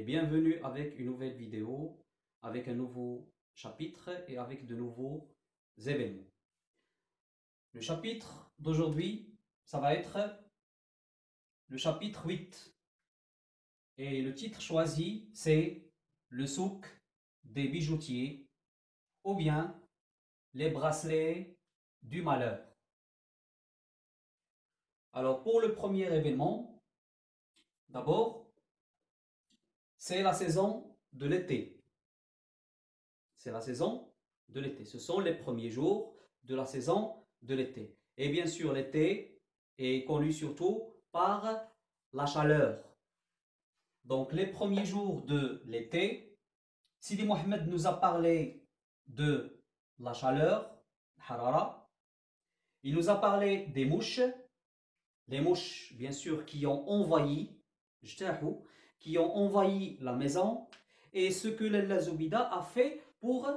bienvenue avec une nouvelle vidéo, avec un nouveau chapitre et avec de nouveaux événements. Le chapitre d'aujourd'hui, ça va être le chapitre 8. Et le titre choisi, c'est le souk des bijoutiers ou bien les bracelets du malheur. Alors pour le premier événement, d'abord, c'est la saison de l'été. C'est la saison de l'été. Ce sont les premiers jours de la saison de l'été. Et bien sûr, l'été est connu surtout par la chaleur. Donc, les premiers jours de l'été, Sidi Mohamed nous a parlé de la chaleur, harara. Il nous a parlé des mouches, les mouches, bien sûr, qui ont envahi la maison, et ce que l'Allah Zoubida a fait pour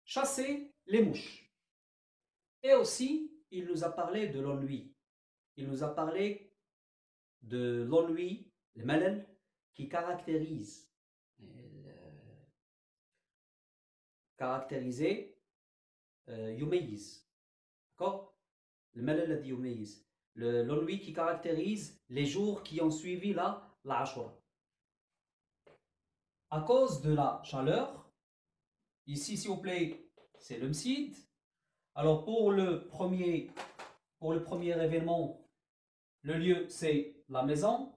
chasser les mouches. Et aussi, il nous a parlé de l'ennui. Il nous a parlé de l'ennui, le malal, qui caractérise yumayiz. D'accord? Le malal a dit yumayiz. L'ennui qui caractérise les jours qui ont suivi la Ashura. À cause de la chaleur, ici, s'il vous plaît, c'est le msid. Alors, pour le premier événement, le lieu, c'est la maison.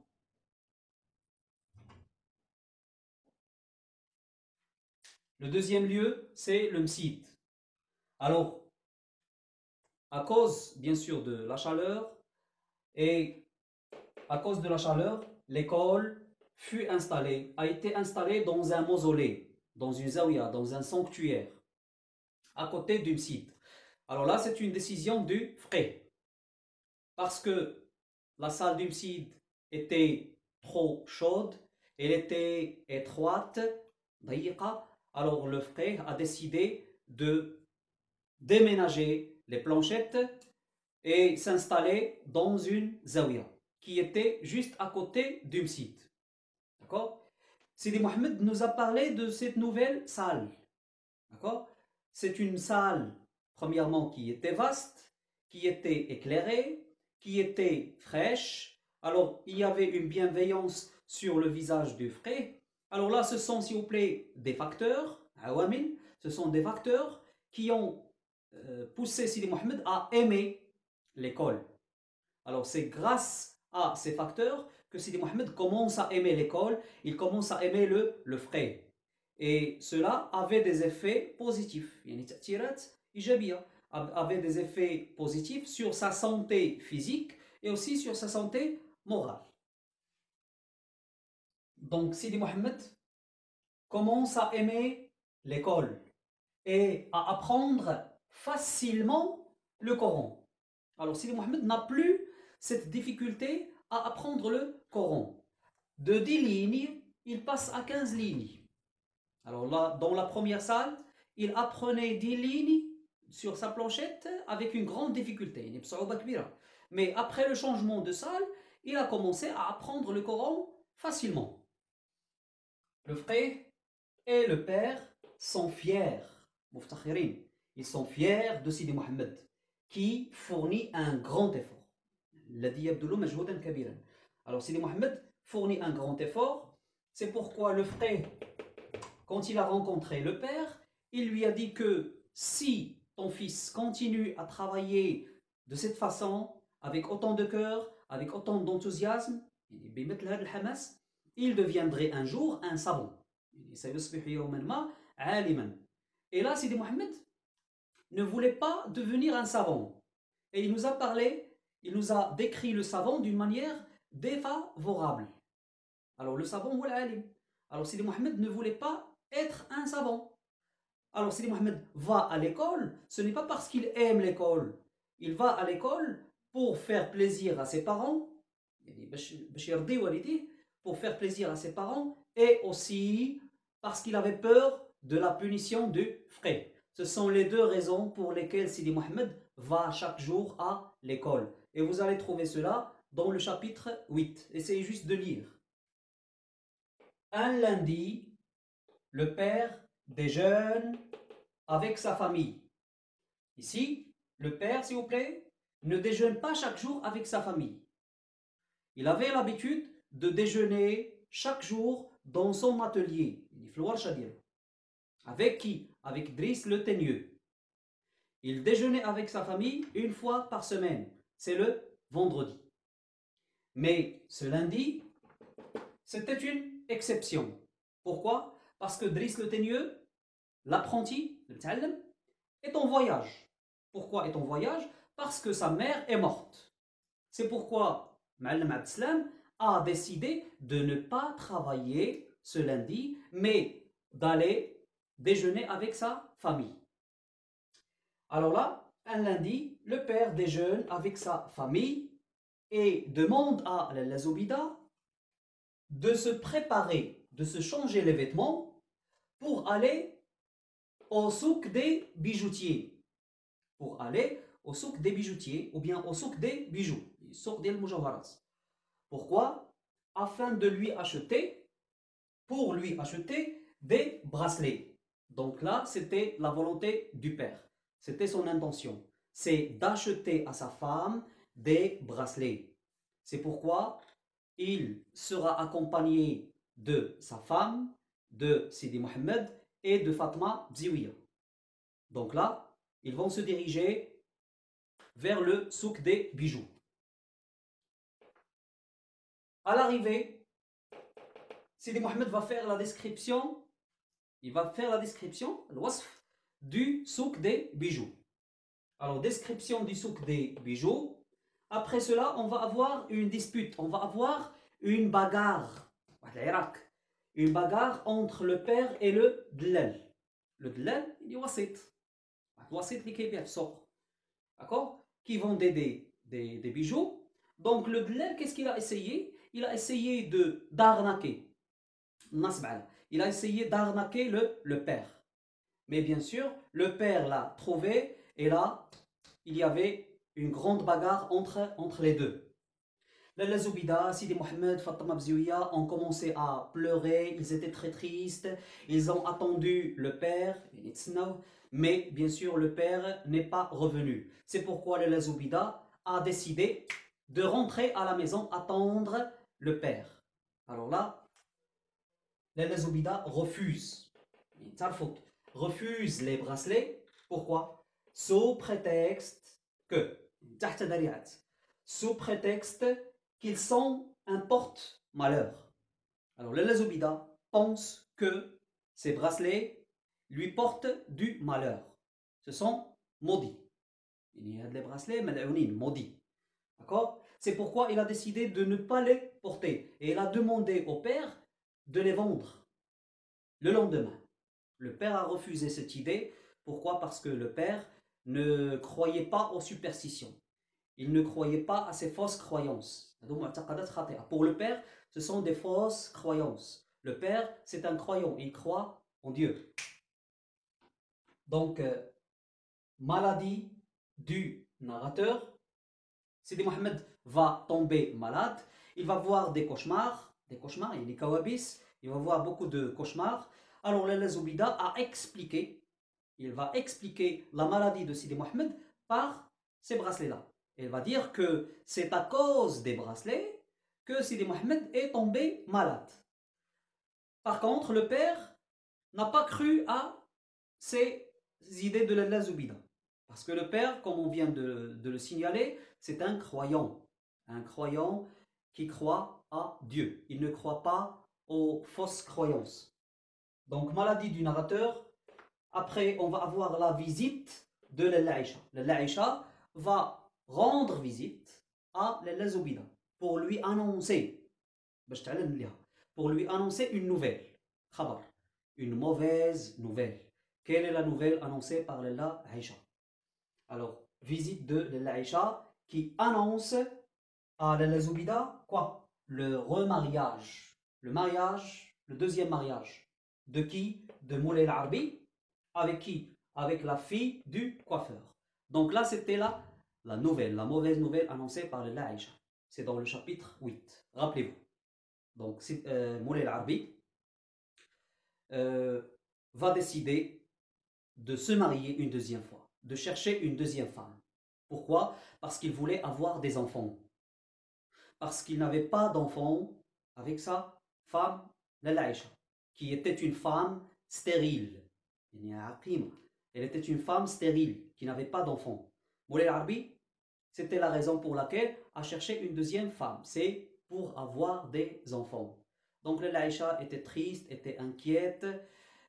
Le deuxième lieu, c'est le msid. Alors, à cause, bien sûr, de la chaleur, et à cause de la chaleur, l'école a été installée dans un mausolée, dans une zawiya, dans un sanctuaire, à côté du msid. Alors là, c'est une décision du frère. Parce que la salle du msid était trop chaude, elle était étroite, alors le frère a décidé de déménager les planchettes et s'installer dans une zawiya qui était juste à côté du msid. D'accord? Sidi Mohamed nous a parlé de cette nouvelle salle. D'accord? C'est une salle, premièrement, qui était vaste, qui était éclairée, qui était fraîche. Alors, il y avait une bienveillance sur le visage du frère. Alors là, ce sont, s'il vous plaît, des facteurs, awamil, ce sont des facteurs qui ont poussé Sidi Mohamed à aimer l'école. Alors, c'est grâce à ces facteurs que Sidi Mohamed commence à aimer l'école, il commence à aimer le frère. Et cela avait des effets positifs. Avait des effets positifs sur sa santé physique et aussi sur sa santé morale. Donc Sidi Mohamed commence à aimer l'école et à apprendre facilement le Coran. Alors Sidi Mohamed n'a plus cette difficulté à apprendre le Coran. De 10 lignes, il passe à 15 lignes. Alors là, dans la première salle, il apprenait 10 lignes sur sa planchette avec une grande difficulté. Mais après le changement de salle, il a commencé à apprendre le Coran facilement. Le frère et le père sont fiers. Ils sont fiers de Sidi Mohamed qui fournit un grand effort. Alors Sidi Mohamed fournit un grand effort. C'est pourquoi le frère, quand il a rencontré le père, il lui a dit que si ton fils continue à travailler de cette façon, avec autant de cœur, avec autant d'enthousiasme, il deviendrait un jour un savant. Et là, Sidi Mohamed ne voulait pas devenir un savant. Et il nous a parlé, il nous a décrit le savant d'une manière défavorable. Alors le savant ou l'alim. Alors Sidi Mohamed ne voulait pas être un savant. Alors Sidi Mohamed va à l'école, ce n'est pas parce qu'il aime l'école. Il va à l'école pour faire plaisir à ses parents, pour faire plaisir à ses parents, et aussi parce qu'il avait peur de la punition du frère. Ce sont les deux raisons pour lesquelles Sidi Mohamed va chaque jour à l'école. Et vous allez trouver cela dans le chapitre 8. Essayez juste de lire. un lundi, le père déjeune avec sa famille. Ici, le père, s'il vous plaît, ne déjeune pas chaque jour avec sa famille. Il avait l'habitude de déjeuner chaque jour dans son atelier. Avec qui? Avec Driss le teigneux. Il déjeunait avec sa famille une fois par semaine. C'est le vendredi. Mais ce lundi, c'était une exception. Pourquoi? Parce que Driss le teigneux, l'apprenti, le ta'allam, est en voyage. Pourquoi est en voyage? Parce que sa mère est morte. C'est pourquoi Ma'allam Abdeslam a décidé de ne pas travailler ce lundi, mais d'aller déjeuner avec sa famille. Alors là, un lundi, le père déjeune avec sa famille et demande à la Zobida de se préparer, de se changer les vêtements pour aller au souk des bijoutiers. Pour aller au souk des bijoutiers ou bien au souk des bijoux. Souk des mujawharat. Pourquoi? Afin de lui acheter, pour lui acheter des bracelets. Donc là, c'était la volonté du père. C'était son intention. C'est d'acheter à sa femme des bracelets. C'est pourquoi il sera accompagné de sa femme, de Sidi Mohamed et de Fatma Bziouia. Donc là, ils vont se diriger vers le souk des bijoux. À l'arrivée, Sidi Mohamed va faire la description, le wasf, du souk des bijoux. Alors, description du souk des bijoux. Après cela, on va avoir une dispute, on va avoir une bagarre. Une bagarre entre le père et le dlal. Le dlal, il est wasit. Wasit, qui sort. D'accord? Qui vendait des bijoux. Donc, le dlal, qu'est-ce qu'il a essayé? Il a essayé d'arnaquer. Il a essayé d'arnaquer le père. Mais bien sûr, le père l'a trouvé et là, il y avait une grande bagarre entre les deux. Lalla Zoubida, Sidi Mohamed, Fatma Bziouia ont commencé à pleurer, ils étaient très tristes, ils ont attendu le père, mais bien sûr le père n'est pas revenu. C'est pourquoi Lalla Zoubida a décidé de rentrer à la maison, attendre le père. Alors là, Lalla Zoubida refuse les bracelets. Pourquoi? Sous prétexte qu'ils sont un porte-malheur. Alors le Zobida pense que ces bracelets lui portent du malheur. Ce sont maudits. Il y a des bracelets maudits. D'accord? C'est pourquoi il a décidé de ne pas les porter. Et il a demandé au père de les vendre le lendemain. Le père a refusé cette idée. Pourquoi? Parce que le père ne croyait pas aux superstitions. Il ne croyait pas à ces fausses croyances. Pour le père, ce sont des fausses croyances. Le père, c'est un croyant. Il croit en Dieu. Donc, maladie du narrateur. Sidi Mohamed va tomber malade. Il va voir des cauchemars, il y a des kawabis. Il va voir beaucoup de cauchemars. Alors, Lalla Zoubida il va expliquer la maladie de Sidi Mohamed par ces bracelets-là. Il va dire que c'est à cause des bracelets que Sidi Mohamed est tombé malade. Par contre, le père n'a pas cru à ces idées de Lalla Zoubida. Parce que le père, comme on vient de le signaler, c'est un croyant. Un croyant qui croit à Dieu. Il ne croit pas aux fausses croyances. Donc, maladie du narrateur. Après, on va avoir la visite de l'Aïcha. L'Aïcha va rendre visite à l'Azobida pour lui annoncer une nouvelle. Une mauvaise nouvelle. Quelle est la nouvelle annoncée par l'Aïcha? Alors, visite de l'Aïcha qui annonce à l'Azobida quoi? Le remariage. Le mariage, le deuxième mariage. De qui? De Moulay al-Arbi. Avec qui? Avec la fille du coiffeur. Donc là, c'était la nouvelle, la mauvaise nouvelle annoncée par l'Aïcha. C'est dans le chapitre 8. Rappelez-vous. Donc, Moulay al-Arbi, va décider de se marier une deuxième fois, de chercher une deuxième femme. Pourquoi? Parce qu'il voulait avoir des enfants. Parce qu'il n'avait pas d'enfants avec sa femme, Aïcha, qui était une femme stérile. Elle était une femme stérile, qui n'avait pas d'enfants. Moulay Arbi, c'était la raison pour laquelle a cherché une deuxième femme. C'est pour avoir des enfants. Donc Aïcha était triste, était inquiète,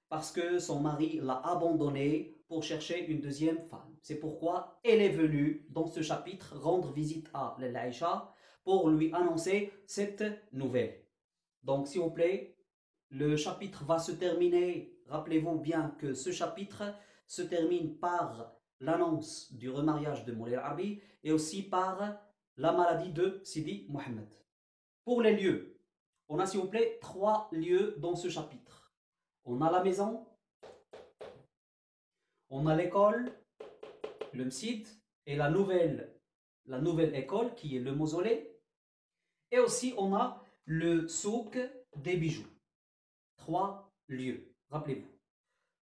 parce que son mari l'a abandonnée pour chercher une deuxième femme. C'est pourquoi elle est venue dans ce chapitre rendre visite à Aïcha pour lui annoncer cette nouvelle. Donc s'il vous plaît, le chapitre va se terminer, rappelez-vous bien que ce chapitre se termine par l'annonce du remariage de Moulay Arbi et aussi par la maladie de Sidi Mohammed. Pour les lieux, on a s'il vous plaît 3 lieux dans ce chapitre. On a la maison, on a l'école, le msid, et la nouvelle école qui est le mausolée. Et aussi on a le souk des bijoux. 3 lieux, rappelez-vous.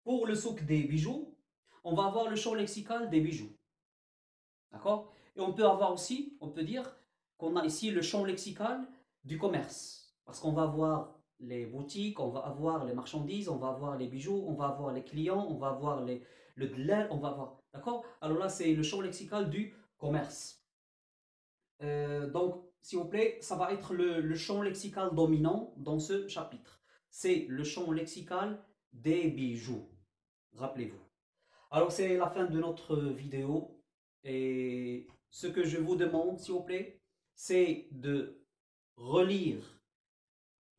Pour le souk des bijoux, on va avoir le champ lexical des bijoux. D'accord? Et on peut avoir aussi, on peut dire qu'on a ici le champ lexical du commerce. Parce qu'on va avoir les boutiques, on va avoir les marchandises, on va avoir les bijoux, on va avoir les clients, on va avoir le dlal, on va avoir... D'accord? Alors là, c'est le champ lexical du commerce. Donc, s'il vous plaît, ça va être le champ lexical dominant dans ce chapitre. C'est le champ lexical des bijoux. Rappelez-vous. Alors, c'est la fin de notre vidéo. Et ce que je vous demande, s'il vous plaît, c'est de relire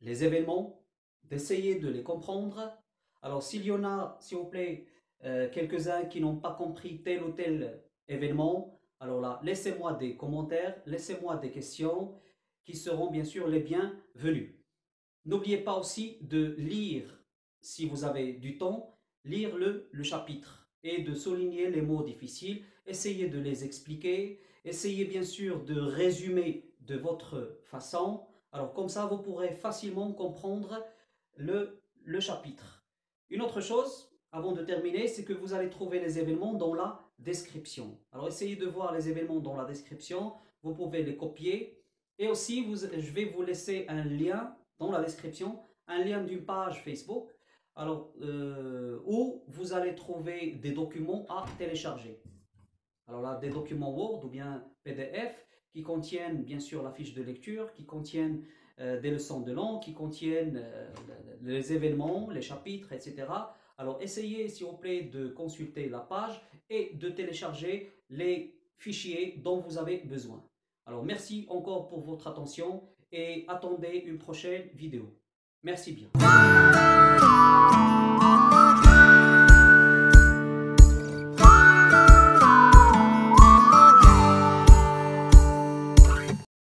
les événements, d'essayer de les comprendre. Alors, s'il y en a, s'il vous plaît, quelques-uns qui n'ont pas compris tel ou tel événement, alors là, laissez-moi des commentaires, laissez-moi des questions qui seront bien sûr les bienvenues. N'oubliez pas aussi de lire, si vous avez du temps, lire le chapitre et de souligner les mots difficiles, essayez de les expliquer, essayez bien sûr de résumer de votre façon. Alors comme ça, vous pourrez facilement comprendre le chapitre. Une autre chose, avant de terminer, c'est que vous allez trouver les événements dans la description. Alors essayez de voir les événements dans la description, vous pouvez les copier. Et aussi, je vais vous laisser un lien dans la description, un lien d'une page Facebook, alors, où vous allez trouver des documents à télécharger. Alors là, des documents Word ou bien PDF qui contiennent bien sûr la fiche de lecture, qui contiennent des leçons de langue, qui contiennent les événements, les chapitres, etc. Alors essayez s'il vous plaît de consulter la page et de télécharger les fichiers dont vous avez besoin. Alors merci encore pour votre attention et attendez une prochaine vidéo. Merci bien.